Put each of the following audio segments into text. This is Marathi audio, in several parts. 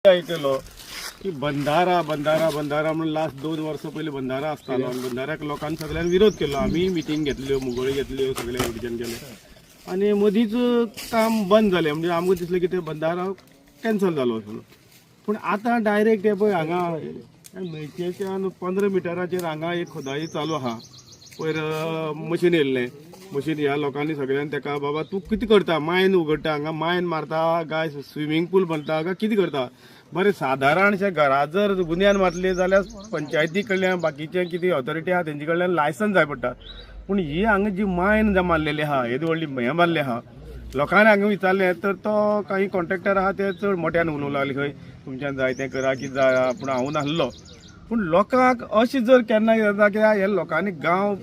ऐकलो की बंधारा बंधारा बंधारा म्हणून लास्ट 2 वर्सां पयलीं बंधारा आसतालो आनी बंधाऱ्याक लोकांनी सगळ्यांनी विरोध केलो. आमी मिटींग घेतल्यो, मुगोळी घेतल्यो, सगळे रिजन गेले आनी मदींच काम बंद जालें. म्हणजे आमकां दिसलें की ते बंधारा कॅन्सल जालो असो. पूण आतां डायरेक्ट हे पळय हांगा न्हंयचेच्यान 15 मिटराचेर हांगा एक खोदाई चालू आहा. पयर मशीन येयल्लें, मशीन ह्या लोकांनी सगळ्यांनी ताका बाबा तूं कितें करता, मायन उगडटा हांगा मायन मारता काय स्विमींग पूल बांदता काय कितें करता. बरें सादारणशे घरा जर गुन्यांन मारले जाल्यार पंचायती कडल्यान बाकीचे कितें ऑथॉरिटी आहा तेंचे कडल्यान लायसन्स जाय पडटा. पूण ही हांगा जी मायन मारलेली आहा, येदी व्हडली हें मारलें आहा, लोकांनी हांगा विचारलें तर तो काही कॉन्ट्रॅक्टर आहा ते चड मोठ्यान उलोवंक लागले खंय तुमच्यान जाय तें करा कितें जाय. पूण हांव नासलो. पूण लोकांक अशें जर केन्ना जाता की हे लोकांनी गांव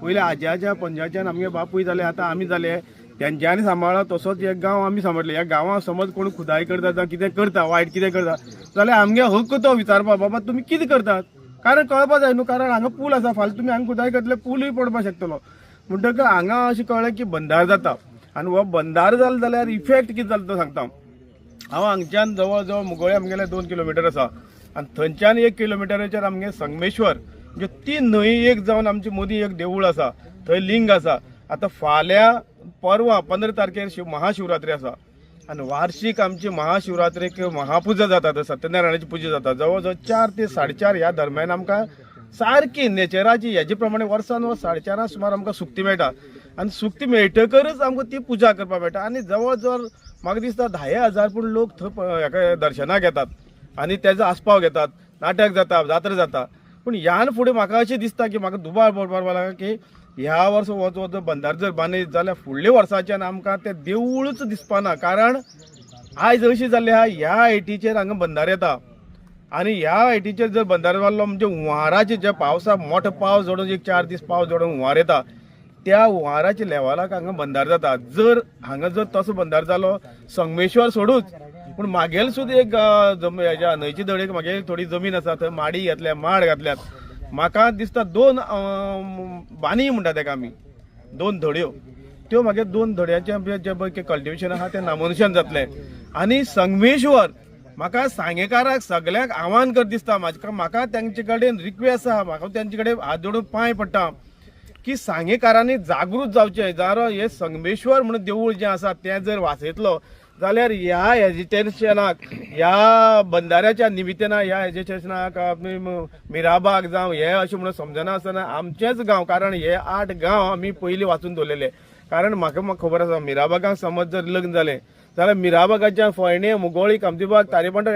पयलीं आज्याच्या पंजाच्यान आमगे बापूय जाले, आतां आमी जाले, तेंच्यांनी सांबाळ्ळा तसोच एक गांव आमी सांबाळले. ह्या गांवांत समज कोण खुदाय करता जावं कितें करता वायट कितें करता जाल्यार आमगे हक्क तो विचारपा बाबा तुमी कितें करतात. कारण कळपा जाय न्हू. कारण हांगा पूल आसा, फाल्यां तुमी हांगा खुदाय करतले पूलय पडपाक शकतलो. म्हणटकच हांगा अशें कळ्ळें की बंधार जाता आनी हो बंधार जालो जाल्यार इफेक्ट कितें जाता तो सांगता. हांव हांगच्यान जवळ जवळ मुगोळे आमगेले 2 किलोमिटर आसा आनी थंयच्यान 1 किलोमिटराचेर आमगे संगमेश्वर म्हणजे 3 न्हंय एक जावन आमचे मदीं एक देवूळ आसा, थंय लिंग आसा. आतां फाल्यां परवां 15 तारखेर महाशिवरात्री आसा आनी वार्षिक आमची महाशिवरात्रेक महापुजा जाता, सत्यनारायणाची पुजा जाता. जवळ जवळ 4 ते 4:30 ह्या दरम्यान आमकां सारकी नेचराची हेजे प्रमाणे वर्सान वर्स 4:30 सुमार आमकां सुक्ती मेळटा आनी सुक्ती मेळटकच आमकां ती पुजा करपाक मेळटा. आनी जवळ जवळ म्हाका दिसता 10,000 पूण लोक थंय हेका दर्शनाक येतात आनी तेजो आस्पाव घेतात, नाटक जाता, जात्रा जाता. पूण ह्यान फुडें म्हाका अशें दिसता की म्हाका दुबार पडपाक लागला की ह्या वर्सा हो जो बंधार जर बांदीत जाल्यार फुडल्या वर्साच्यान आमकां तें देवूळच दिसपाना. कारण आयज अशी जाल्ली आहा ह्या हायटीचेर हांगा बंधार येता आनी ह्या हायटीचेर जर बंधार मारलो म्हणजे हुंवाराचे जे पावसा मोठो पावस जोडून एक 4 दीस पावस जोडून हुंवार येता त्या हुंवाराच्या लेवलाक हांगा बंधार जाता. जर हांगा जर तसो बंधार जालो संगमेश्वर सोडूच पूण म्हागेल सुद्दां एक हेज्या न्हंयची धडेक म्हागे थोडी जमीन आसा, थंय माडी घातल्या, माड घातल्यात. म्हाका दिसता 2 बानी म्हणटा तेका आमी 2 धड्यो, त्यो म्हागे 2 धड्याचे जे पळय कल्टिवेशन आहा तें नामोनिशान जातलें. आनी संगमेश्वर म्हाका सांगेकाराक सगळ्याक आव्हान कर दिसता. म्हाका तेंचे कडेन रिक्वेस्ट आहा, म्हाका तेंचे कडेन हात जोडून पांय पडटा की सांगेकारांनी जागृत जावचें. जारो हे संगमेश्वर म्हणून देवूळ जें आसा तें जर वाचयतलो जाल्यार ह्या हेजिटेशनाक ह्या बंधाऱ्याच्या निमित्तान ह्या हेजिटेशनाक मिराबाग जावं हे अशें म्हणून समजना आसतना आमचेच गांव, कारण हे 8 गांव आमी पयलीं वाचून दवरलेले. कारण म्हाका खबर आसा मिराबागाक समज जर लग्न जालें जाल्यार मिराबागाच्या फोयणे, मुगोळी, कामतीबाग, तारेपंटा